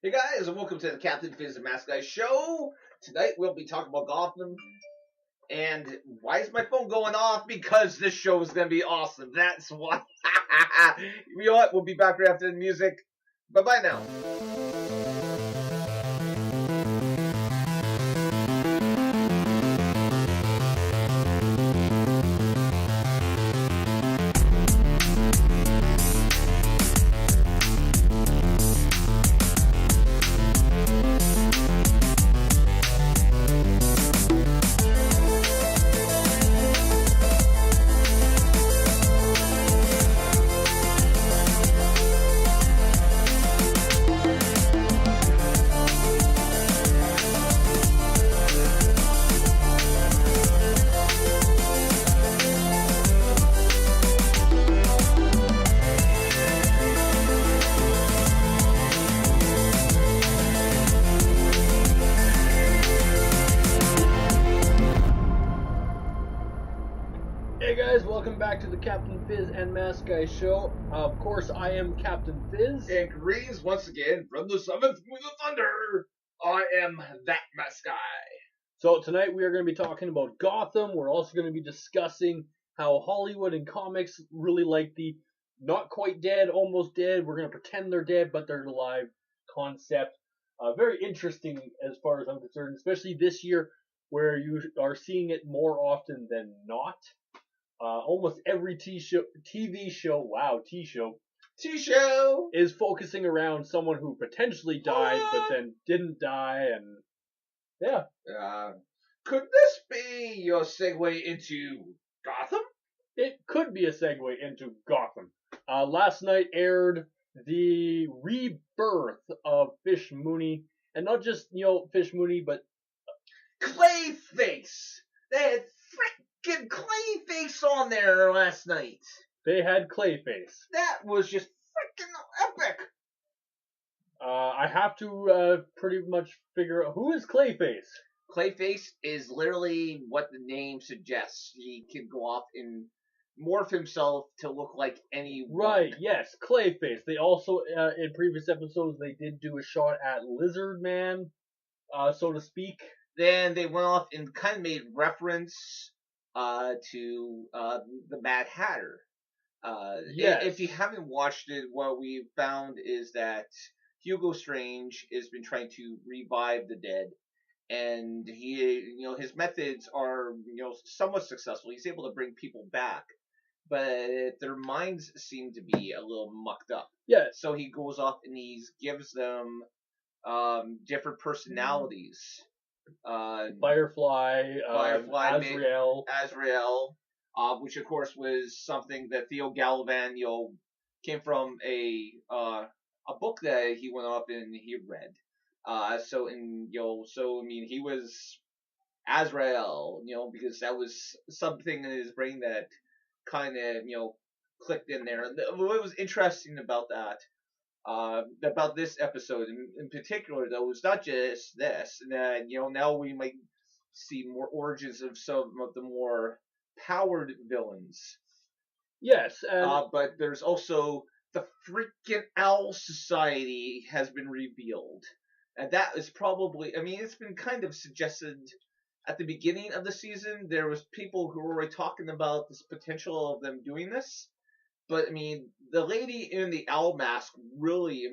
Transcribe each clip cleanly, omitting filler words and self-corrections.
Hey guys, and welcome to the Captain Fizz and Mask Guy show. Tonight we'll be talking about Gotham. And why is my phone going off? Because this show is going to be awesome. That's why. You know what? We'll be back right after the music. Bye-bye now. Hey guys, welcome back to the Captain Fizz and Mask Guy show. Of course, I am Captain Fizz. And greetings once again from the 7th Wing of Thunder. I am that Mask Guy. So tonight we are going to be talking about Gotham. We're also going to be discussing how Hollywood and comics really like the not quite dead, almost dead. We're going to pretend they're dead, but they're alive concept. Very interesting as far as I'm concerned, especially this year where you are seeing it more often than not. Almost every TV show is focusing around someone who potentially died but then didn't die, and yeah. Could this be your segue into Gotham? It could be a segue into Gotham. Last night aired the rebirth of Fish Mooney, and not just, Fish Mooney, but Clayface! They had frickin' Clayface on there last night. they had Clayface. That was just frickin' epic. I have to pretty much figure out who is Clayface. Clayface is literally what the name suggests. He can go off and morph himself to look like anyone. Right, yes, Clayface. They also, in previous episodes, they did do a shot at Lizard Man, so to speak. Then they went off and kind of made reference to the Mad Hatter. Yes. If you haven't watched it, what we found is that Hugo Strange has been trying to revive the dead, and his methods are, somewhat successful. He's able to bring people back, but their minds seem to be a little mucked up. Yes. So he goes off and he gives them different personalities. Firefly, Azrael. Azrael, which of course was something that Theo Gallivan, came from a book that he went off and he read. He was Azrael, because that was something in his brain that kind of, clicked in there. And what was interesting about that, about this episode in particular, though, was not just this. And now we might see more origins of some of the more powered villains. Yes, but there's also the freaking Owl Society has been revealed. And that is probably, it's been kind of suggested at the beginning of the season. There was people who were already talking about this potential of them doing this. But, the lady in the owl mask really,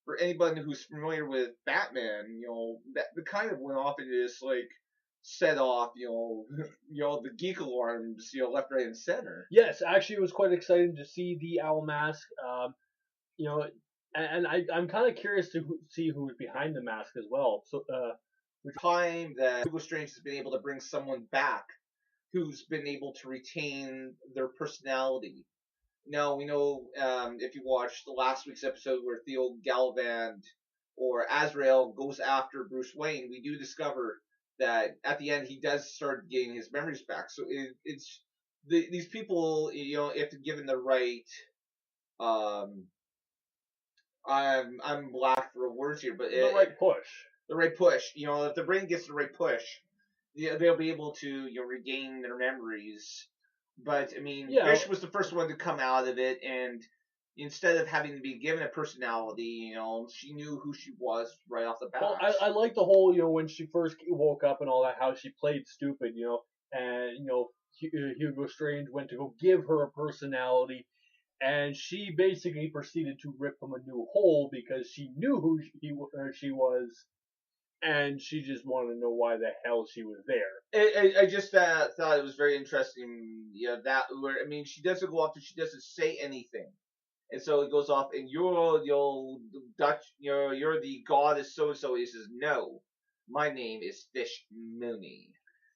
for anybody who's familiar with Batman, that kind of went off and just, set off, the geek alarms, left, right, and center. Yes, actually, it was quite exciting to see the owl mask. And I'm kind of curious to see who's behind the mask as well. So, time that Hugo Strange has been able to bring someone back who's been able to retain their personality. Now, we know, if you watched the last week's episode where Theo Gallivan or Azrael goes after Bruce Wayne, we do discover that at the end he does start getting his memories back. So it's these people, if given the right, I'm black for words here, but the right push. The right push. If the brain gets the right push, they'll be able to regain their memories. But Fish was the first one to come out of it, and instead of having to be given a personality, she knew who she was right off the bat. Well, I like the whole, when she first woke up and all that, how she played stupid, and, Hugo Strange went to go give her a personality, and she basically proceeded to rip him a new hole because she knew who she was, and she just wanted to know why the hell she was there. I just thought it was very interesting, that where she doesn't go up and she doesn't say anything, and so it goes off, and you're Dutch, you're the goddess so and so. He says, no, my name is Fish Mooney.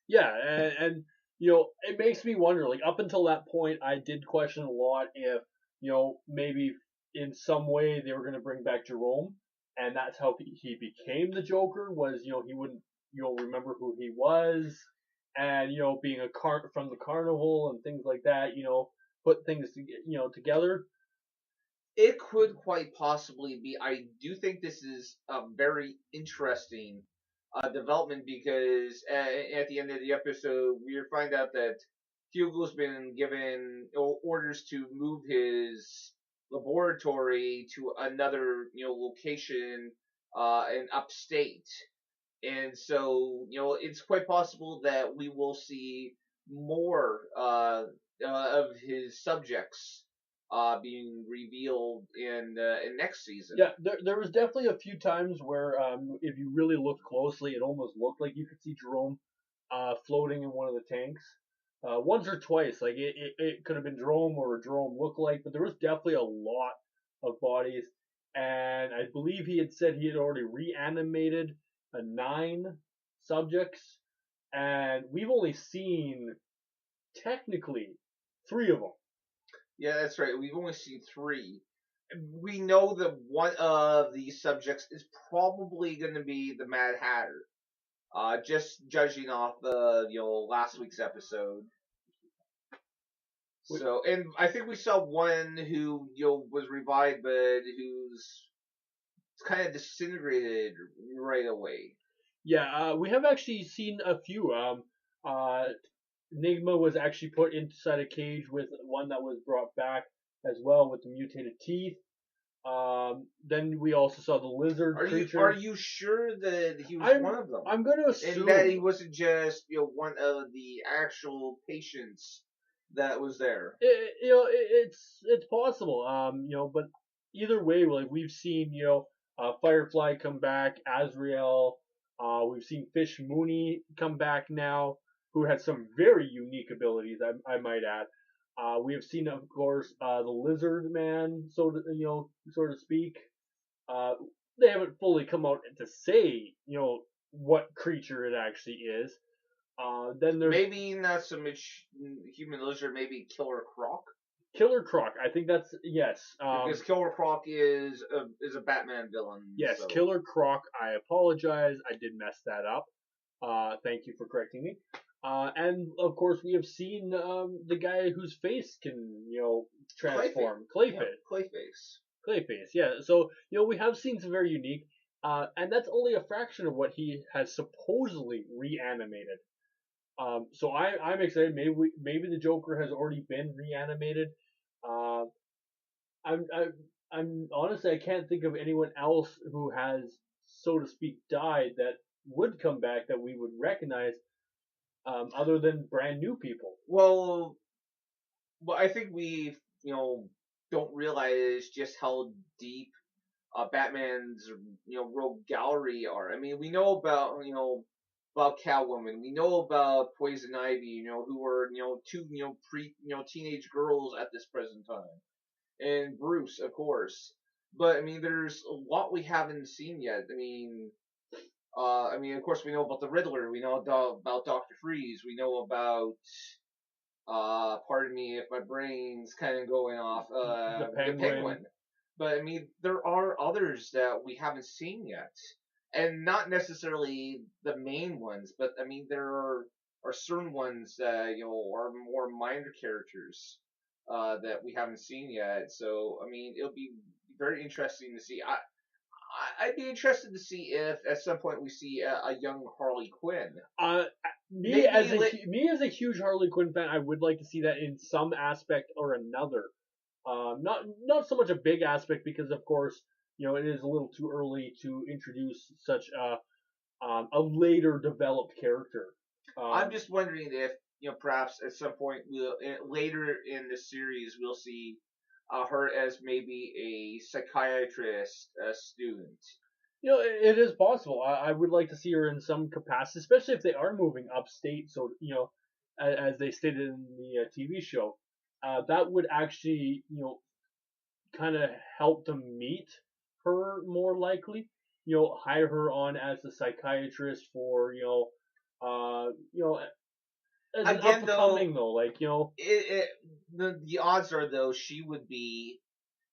Yeah, and it makes me wonder. Like up until that point, I did question a lot if maybe in some way they were going to bring back Jerome, and that's how he became the Joker. Was he wouldn't remember who he was, and being from the carnival and things like that. Put things together. It could quite possibly be. I do think this is a very interesting development because at the end of the episode, we find out that Hugo's been given orders to move his laboratory to another location in upstate, and so it's quite possible that we will see more of his subjects being revealed in next season. Yeah, there was definitely a few times where if you really looked closely, it almost looked like you could see Jerome floating in one of the tanks. Once or twice, like it could have been Jerome or a Jerome lookalike, but there was definitely a lot of bodies, and I believe he had said he had already reanimated 9 subjects, and we've only seen technically 3 of them. Yeah, that's right. We've only seen 3. We know that one of the subjects is probably going to be the Mad Hatter. Just judging off the last week's episode. So, and I think we saw one who was revived, but who's kind of disintegrated right away. Yeah, we have actually seen a few. Enigma was actually put inside a cage with one that was brought back as well with the mutated teeth. Then we also saw the lizard creature. Are you sure that he was one of them? I'm going to assume and that he wasn't just one of the actual patients that was there. It's possible. But either way, like we've seen Firefly come back, Azrael. We've seen Fish Mooney come back now, who has some very unique abilities, I might add. We have seen, of course, the Lizard Man, so to speak. They haven't fully come out to say, what creature it actually is. Then there's maybe not so much human lizard, maybe Killer Croc. Killer Croc, I think that's yes. Because Killer Croc is a Batman villain. Yes, so. Killer Croc. I apologize, I did mess that up. Thank you for correcting me. And of course, we have seen the guy whose face can transform. Clayface. Yeah. So we have seen some very unique, and that's only a fraction of what he has supposedly reanimated. So I'm excited. Maybe the Joker has already been reanimated. I'm honestly I can't think of anyone else who has, so to speak, died that would come back that we would recognize, other than brand new people. Well, I think we don't realize just how deep Batman's rogue gallery are. I mean, we know about Catwoman. We know about Poison Ivy. Who were 2 teenage girls at this present time, and Bruce, of course. But I mean, there's a lot we haven't seen yet. I mean, of course, we know about the Riddler. We know about Dr. Freeze. We know about, pardon me if my brain's kind of going off, the Penguin. But I mean, there are others that we haven't seen yet, and not necessarily the main ones. But I mean, there are certain ones that are more minor characters that we haven't seen yet. So I mean, it'll be very interesting to see. I'd be interested to see if at some point we see a young Harley Quinn. Me as a huge Harley Quinn fan, I would like to see that in some aspect or another. Not so much a big aspect because of course it is a little too early to introduce such a later developed character. I'm Um, just wondering if perhaps at some point later in the series we'll see her as maybe a psychiatrist student. it is possible. I would like to see her in some capacity, especially if they are moving upstate. So as they stated in the TV show, that would actually kind of help to meet her more likely. Hire her on as a psychiatrist for as an up Again, and though, coming though, like the odds are though she would be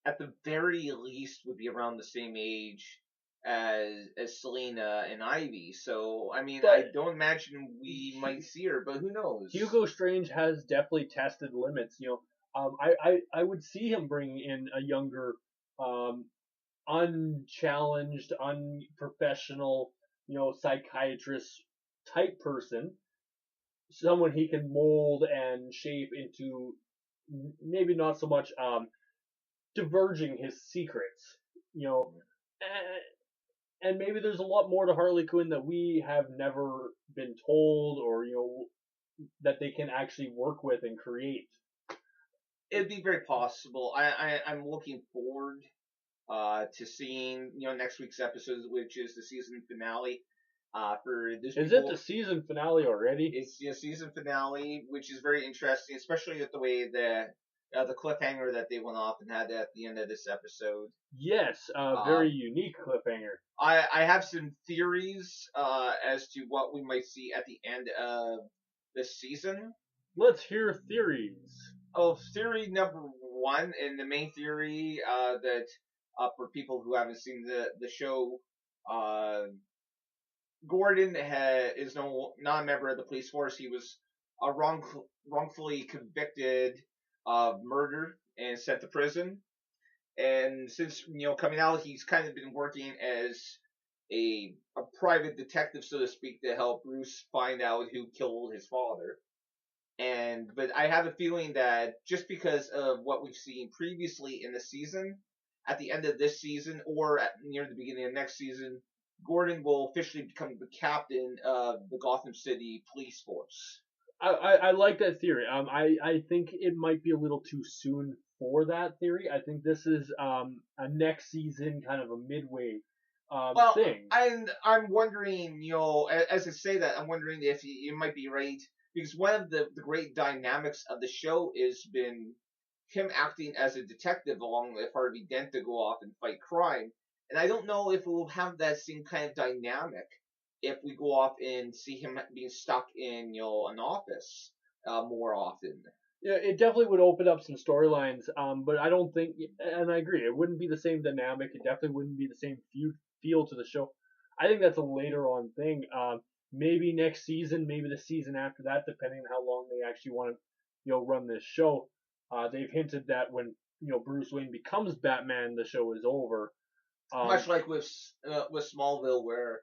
at the very least would be around the same age as Selena and Ivy. So I mean, I but don't imagine we might see her, but who knows? Hugo Strange has definitely tested limits. I would see him bringing in a younger, um, unchallenged, unprofessional, psychiatrist type person, someone he can mold and shape into maybe not so much diverging his secrets, you know, and maybe there's a lot more to Harley Quinn that we have never been told, or that they can actually work with and create. It'd be very possible. I'm looking forward to seeing next week's episode, which is the season finale. For this Is it people, the season finale already? it's the season finale, which is very interesting, especially with the way the cliffhanger that they went off and had at the end of this episode. Yes, very unique cliffhanger. I have some theories as to what we might see at the end of this season. Let's hear theories. Oh, theory number one, and the main theory that for people who haven't seen the show, uh, Gordon is not a member of the police force. He was wrongfully convicted of murder and sent to prison. And since coming out, he's kind of been working as a private detective, so to speak, to help Bruce find out who killed his father. But I have a feeling that just because of what we've seen previously in the season, at the end of this season or near the beginning of next season, Gordon will officially become the captain of the Gotham City police force. I like that theory. I think it might be a little too soon for that theory. I think this is a next season kind of a midway Well, thing. I'm wondering, as I say that, I'm wondering if you might be right, because one of the great dynamics of the show has been him acting as a detective along with Harvey Dent to go off and fight crime. And I don't know if we'll have that same kind of dynamic if we go off and see him being stuck in, an office more often. Yeah, it definitely would open up some storylines. But I don't think, and I agree, it wouldn't be the same dynamic. It definitely wouldn't be the same feel to the show. I think that's a later on thing. Maybe next season, maybe the season after that, depending on how long they actually want to, run this show. They've hinted that when Bruce Wayne becomes Batman, the show is over. Much like with Smallville, where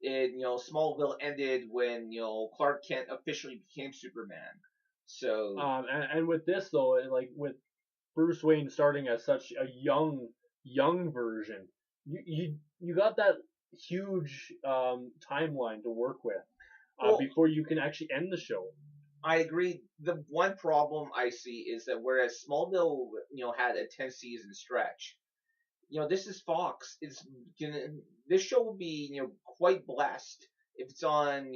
Smallville ended when Clark Kent officially became Superman. So And with this though, like with Bruce Wayne starting as such a young version, you got that huge timeline to work with well, before you can actually end the show. I agree. The one problem I see is that whereas Smallville, had a 10 season stretch, this is Fox. This show will be, quite blessed if it's on,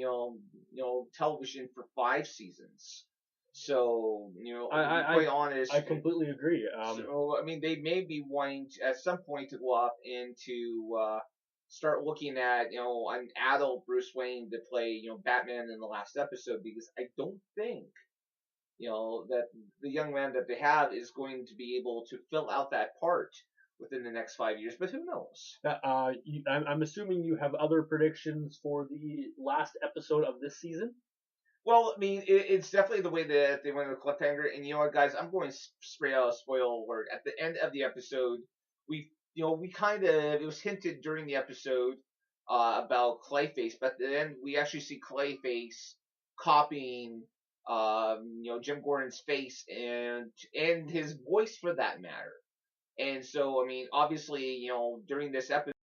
television for 5 seasons. So, to be quite honest, I completely agree. so I mean, they may be wanting to, at some point to go up and to start looking at an adult Bruce Wayne to play Batman in the last episode, because I don't think that the young man that they have is going to be able to fill out that part within the next 5 years. But who knows? I'm assuming you have other predictions for the last episode of this season. Well, I mean, it's definitely the way that they went with cliffhanger. And you know what, guys? I'm going straight out of spoiler alert. At the end of the episode, we kind of, it was hinted during the episode about Clayface, but then we actually see Clayface copying Jim Gordon's face and his voice for that matter. And so, I mean, obviously, during this episode,